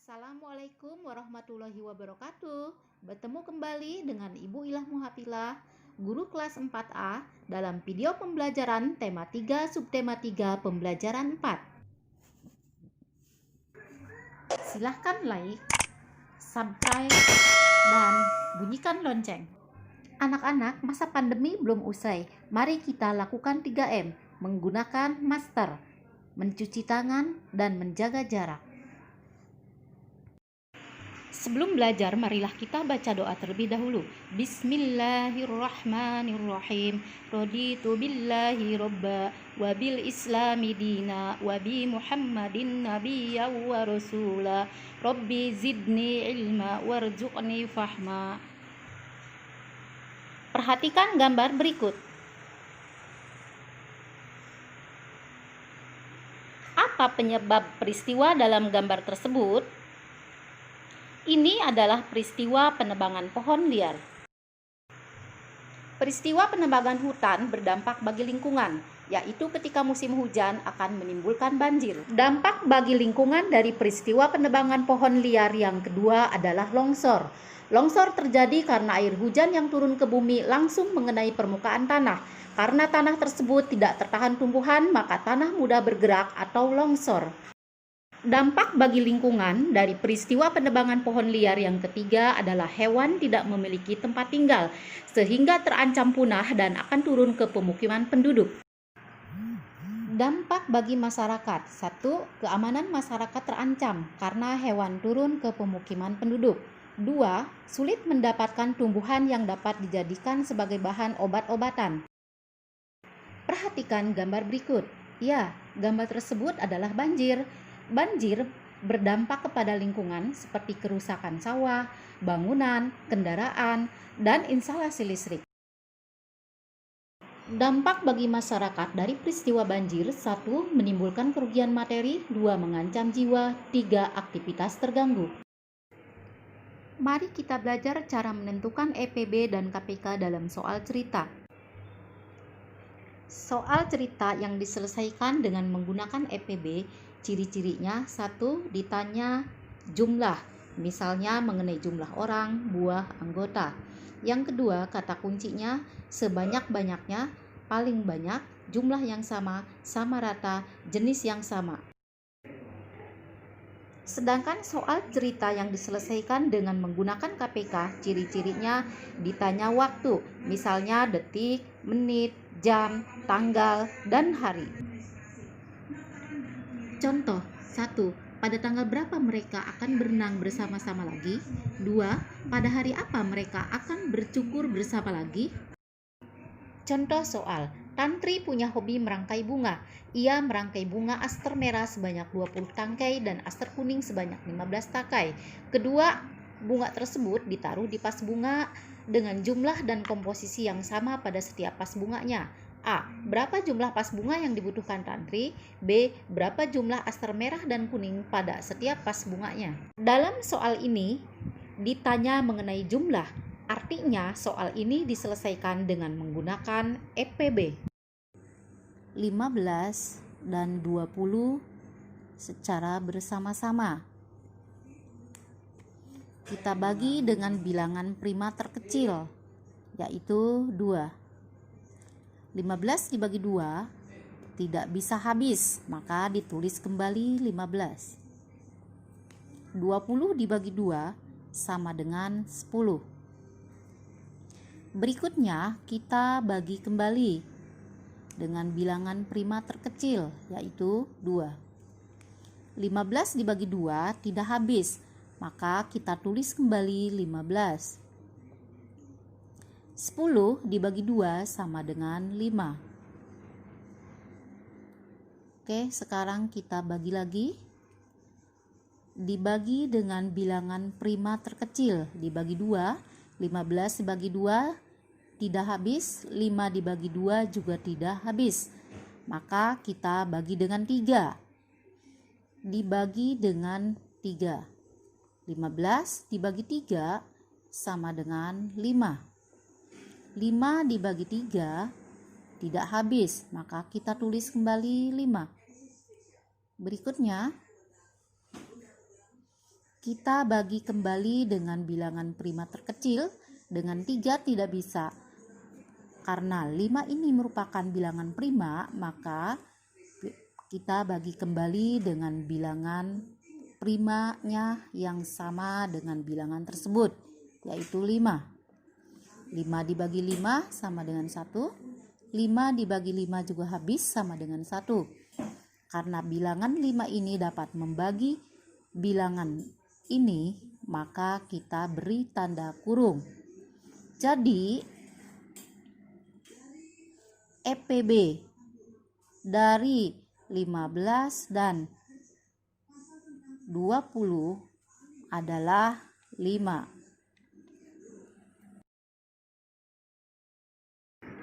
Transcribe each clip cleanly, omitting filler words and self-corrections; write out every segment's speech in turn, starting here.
Assalamualaikum warahmatullahi wabarakatuh. Bertemu kembali dengan Ibu Ilah Muhafilah, guru kelas 4A dalam video pembelajaran tema 3 subtema 3 pembelajaran 4. Silahkan like, subscribe, dan bunyikan lonceng. Anak-anak, masa pandemi belum usai. Mari kita lakukan 3M, menggunakan masker, mencuci tangan, dan menjaga jarak. Sebelum belajar, marilah kita baca doa terlebih dahulu. Bismillahirrahmanirrahim. Raditu billahi robba, wa bil islami dina, wa bi muhammadin nabiyya wa rasula. Rabbi zidni ilma, warzuqni fahma. Perhatikan gambar berikut. Apa penyebab peristiwa dalam gambar tersebut? Ini adalah peristiwa penebangan pohon liar. Peristiwa penebangan hutan berdampak bagi lingkungan, yaitu ketika musim hujan akan menimbulkan banjir. Dampak bagi lingkungan dari peristiwa penebangan pohon liar yang kedua adalah longsor. Longsor terjadi karena air hujan yang turun ke bumi langsung mengenai permukaan tanah. Karena tanah tersebut tidak tertahan tumbuhan, maka tanah mudah bergerak atau longsor. Dampak bagi lingkungan dari peristiwa penebangan pohon liar yang ketiga adalah hewan tidak memiliki tempat tinggal, sehingga terancam punah dan akan turun ke pemukiman penduduk. Dampak bagi masyarakat. 1. Keamanan masyarakat terancam karena hewan turun ke pemukiman penduduk. 2. Sulit mendapatkan tumbuhan yang dapat dijadikan sebagai bahan obat-obatan. Perhatikan gambar berikut. Ya, gambar tersebut adalah banjir. Banjir berdampak kepada lingkungan seperti kerusakan sawah, bangunan, kendaraan, dan instalasi listrik. Dampak bagi masyarakat dari peristiwa banjir: 1. Menimbulkan kerugian materi. 2. Mengancam jiwa. 3. Aktivitas terganggu. Mari kita belajar cara menentukan EPB dan KPK dalam soal cerita. Soal cerita yang diselesaikan dengan menggunakan EPB, ciri-cirinya: 1. Ditanya jumlah, misalnya mengenai jumlah orang, buah, anggota. Yang kedua, kata kuncinya sebanyak-banyaknya, paling banyak, jumlah yang sama, sama rata, jenis yang sama. Sedangkan soal cerita yang diselesaikan dengan menggunakan KPK, ciri-cirinya ditanya waktu, misalnya detik, menit, jam, tanggal, dan hari. Contoh: 1. Pada tanggal berapa mereka akan berenang bersama-sama lagi? 2. Pada hari apa mereka akan bercukur bersama lagi? Contoh soal: Tantri punya hobi merangkai bunga. Ia merangkai bunga aster merah sebanyak 20 tangkai dan aster kuning sebanyak 15 tangkai. Kedua bunga tersebut ditaruh di vas bunga dengan jumlah dan komposisi yang sama pada setiap vas bunganya. A. Berapa jumlah vas bunga yang dibutuhkan Tantri? B. Berapa jumlah aster merah dan kuning pada setiap vas bunganya? Dalam soal ini ditanya mengenai jumlah. Artinya soal ini diselesaikan dengan menggunakan EPB. 15 dan 20 secara bersama-sama. Kita bagi dengan bilangan prima terkecil, yaitu 2. 15 dibagi 2 tidak bisa habis, maka ditulis kembali 15. 20 dibagi 2 sama dengan 10. Berikutnya kita bagi kembali dengan bilangan prima terkecil, yaitu 2. 15 dibagi 2 tidak habis, maka kita tulis kembali 15. 10 dibagi 2 sama dengan 5. Oke, sekarang kita bagi lagi. Dibagi dengan bilangan prima terkecil, dibagi 2. 15 dibagi 2 tidak habis, 5 dibagi 2 juga tidak habis. Maka kita bagi dengan 3. Dibagi dengan 3. 15 dibagi 3 sama dengan 5. 5 dibagi 3 tidak habis, maka kita tulis kembali 5. Berikutnya Kita bagi kembali dengan bilangan prima terkecil. Dengan 3 tidak bisa. Karena 5 ini merupakan bilangan prima, maka kita bagi kembali dengan bilangan primanya yang sama dengan bilangan tersebut, yaitu 5. 5 dibagi 5 sama dengan 1. 5 dibagi 5 juga habis sama dengan 1. Karena bilangan 5 ini dapat membagi bilangan ini, maka kita beri tanda kurung. Jadi EPB dari 15 dan 20 adalah 5.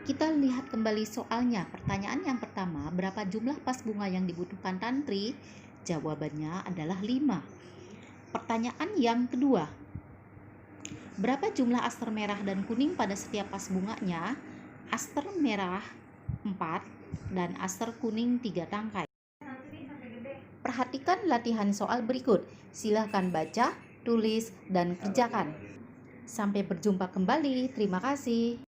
Kita lihat kembali soalnya. Pertanyaan yang pertama, berapa jumlah pas bunga yang dibutuhkan Tantri? Jawabannya adalah 5. Pertanyaan yang kedua, berapa jumlah aster merah dan kuning pada setiap pas bunganya? Aster merah 4 dan aster kuning 3 tangkai. Perhatikan latihan soal berikut. Silahkan baca, tulis, dan kerjakan. Sampai berjumpa kembali. Terima kasih.